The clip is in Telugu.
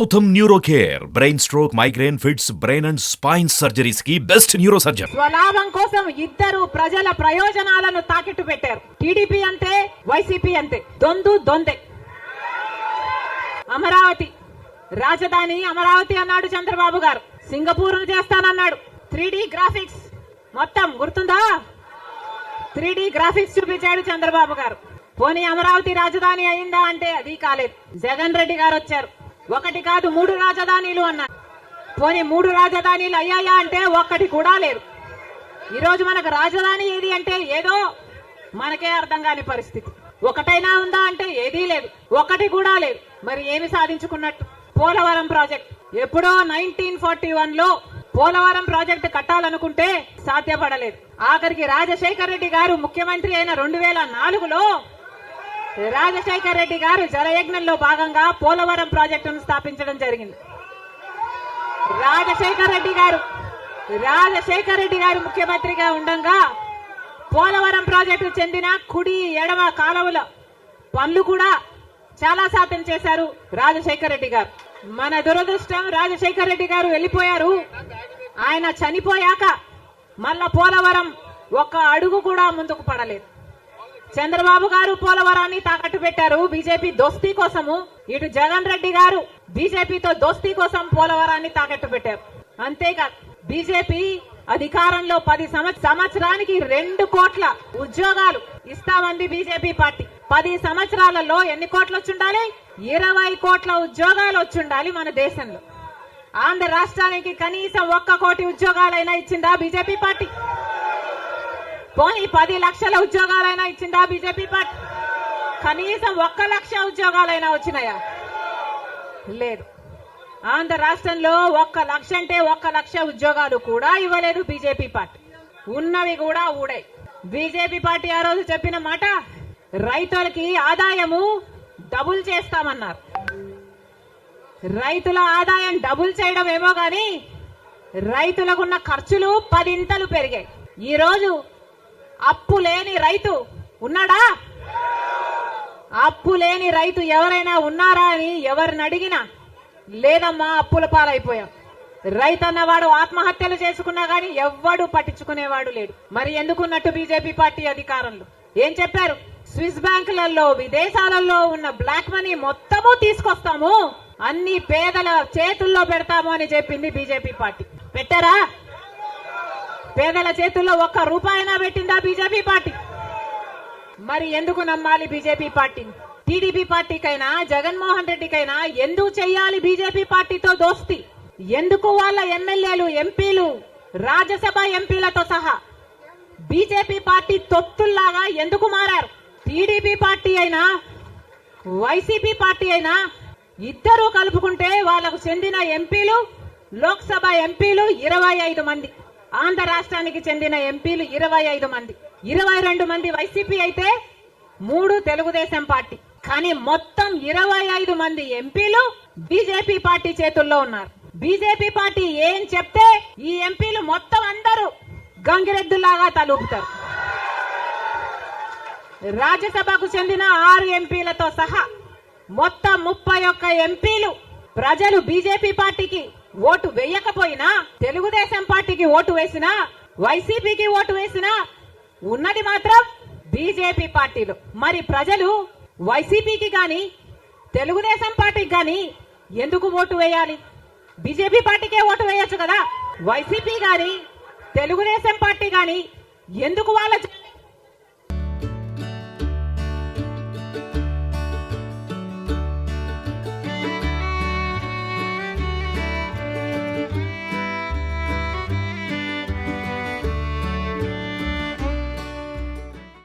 Gautam neuro care brain stroke, migraine, fits, brain and spine surgeries కి బెస్ట్ న్యూరో సర్జన్. స్వలాభం కోసం ఇద్దరు ప్రజల ప్రయోజనాలను తాకెట్టు పెట్టారు. టీడీపీ అంతే, వైసీపీ అంతే. దొందే. అమరావతి రాజధాని అమరావతి అన్నాడు చంద్రబాబు గారు. సింగపూర్ చేస్తానన్నాడు. 3D గ్రాఫిక్స్ మొత్తం గుర్తుందా? 3D గ్రాఫిక్స్ చూపించాడు చంద్రబాబు గారు. పోనీ అమరావతి రాజధాని అయిందా అంటే అది కాలేదు. జగన్ రెడ్డి గారు వచ్చారు. ఒకటి కాదు 3 రాజధానిలు అన్నారు. పోనీ 3 రాజధానిలు అయ్యాయా అంటే ఒక్కటి కూడా లేదు. ఈరోజు మనకు రాజధాని ఏది అంటే ఏదో మనకే అర్థం కాని పరిస్థితి. ఒకటైనా ఉందా అంటే ఏదీ లేదు, ఒకటి కూడా లేదు. మరి ఏమి సాధించుకున్నట్టు? పోలవరం ప్రాజెక్ట్ ఎప్పుడో 1941లో పోలవరం ప్రాజెక్టు కట్టాలనుకుంటే సాధ్యపడలేదు. ఆఖరికి రాజశేఖర రెడ్డి గారు ముఖ్యమంత్రి అయిన 2004లో రాజశేఖర రెడ్డి గారు జలయజ్ఞంలో భాగంగా పోలవరం ప్రాజెక్టును స్థాపించడం జరిగింది. రాజశేఖర రెడ్డి గారు ముఖ్యమంత్రిగా ఉండగా పోలవరం ప్రాజెక్టు చెందిన కుడి ఎడమ కాలువల పనులు కూడా చాలా శాతం చేశారు రాజశేఖర రెడ్డి గారు. మన దురదృష్టం రాజశేఖర రెడ్డి గారు వెళ్లిపోయారు. ఆయన చనిపోయాక మళ్ళా పోలవరం ఒక్క అడుగు కూడా ముందుకు పడలేదు. చంద్రబాబు గారు పోలవరాన్ని తాకట్టు పెట్టారు బీజేపీ దోస్తీ కోసము. ఇటు జగన్ రెడ్డి గారు బీజేపీతో దోస్తీ కోసం పోలవరాన్ని తాకట్టు పెట్టారు. అంతేకాదు బీజేపీ అధికారంలో 10 సంవత్సరానికి 2 కోట్ల ఉద్యోగాలు ఇస్తామంది బీజేపీ పార్టీ. 10 సంవత్సరాలలో ఎన్ని కోట్లు వచ్చుండాలి? 20 కోట్ల ఉద్యోగాలు వచ్చుండాలి మన దేశంలో. ఆంధ్ర రాష్ట్రానికి కనీసం 1 కోటి ఉద్యోగాలైనా ఇచ్చిందా బీజేపీ పార్టీ? పోనీ 10 లక్షల ఉద్యోగాలైనా ఇచ్చిందా బీజేపీ పార్టీ? కనీసం 1 లక్ష ఉద్యోగాలైనా వచ్చినాయా? లేదు. ఆంధ్ర రాష్ట్రంలో 1 లక్ష అంటే 1 లక్ష ఉద్యోగాలు కూడా ఇవ్వలేదు బీజేపీ పార్టీ. ఉన్నవి కూడా ఊడాయి. బీజేపీ పార్టీ ఆ రోజు చెప్పిన మాట, రైతులకి ఆదాయము డబుల్ చేస్తామన్నారు. రైతుల ఆదాయం డబుల్ చేయడం ఏమో గాని రైతులకున్న ఖర్చులు 10 ఇంతలు పెరిగాయి. ఈ రోజు అప్పు లేని రైతు ఉన్నాడా? అప్పు లేని రైతు ఎవరైనా ఉన్నారా అని ఎవరిని అడిగినా లేదమ్మా, అప్పుల పాలైపోయాం. రైతు అన్నవాడు ఆత్మహత్యలు చేసుకున్నా గానీ ఎవ్వడు పట్టించుకునేవాడు లేడు. మరి ఎందుకున్నట్టు బీజేపీ పార్టీ అధికారంలో ఏం చెప్పారు? స్విస్ బ్యాంకులలో విదేశాలలో ఉన్న బ్లాక్ మనీ మొత్తము తీసుకొస్తాము, అన్ని పేదల చేతుల్లో పెడతాము అని చెప్పింది బీజేపీ పార్టీ. పెట్టారా? పేదల చేతుల్లో 1 రూపాయినా పెట్టిందా బీజేపీ పార్టీ? మరి ఎందుకు నమ్మాలి బీజేపీ పార్టీని? టీడీపీ పార్టీకైనా జగన్మోహన్ రెడ్డికైనా ఎందుకు చెయ్యాలి బీజేపీ పార్టీతో దోస్తి? ఎందుకు వాళ్ళ ఎమ్మెల్యేలు, ఎంపీలు, రాజ్యసభ ఎంపీలతో సహా బీజేపీ పార్టీ తొత్తుల్లాగా ఎందుకు మారారు? టీడీపీ పార్టీ అయినా వైసీపీ పార్టీ అయినా ఇద్దరు కలుపుకుంటే వాళ్ళకు చెందిన ఎంపీలు, లోక్సభ ఎంపీలు 25 మంది. ఆంధ్ర రాష్ట్రానికి చెందిన ఎంపీలు 25 మంది. 22 మంది వైసీపీ అయితే 3 తెలుగుదేశం పార్టీ. కానీ మొత్తం 25 మంది ఎంపీలు బీజేపీ పార్టీ చేతుల్లో ఉన్నారు. బీజేపీ పార్టీ ఏం చెప్తే ఈ ఎంపీలు మొత్తం అందరూ గంగిరెద్దులాగా తలూపుతారు. రాజ్యసభకు చెందిన 6 ఎంపీలతో సహా మొత్తం 31 ఎంపీలు ప్రజలు బీజేపీ పార్టీకి ఓటు వేయకపోయినా, తెలుగుదేశం పార్టీకి ఓటు వేసినా, వైసీపీకి ఓటు వేసినా ఉన్నది మాత్రం బీజేపీ పార్టీలో. మరి ప్రజలు వైసీపీకి గాని తెలుగుదేశం పార్టీకి గాని ఎందుకు ఓటు వేయాలి? బీజేపీ పార్టీకే ఓటు వేయొచ్చు కదా. వైసీపీ గాని తెలుగుదేశం పార్టీ గాని ఎందుకు వాళ్ళ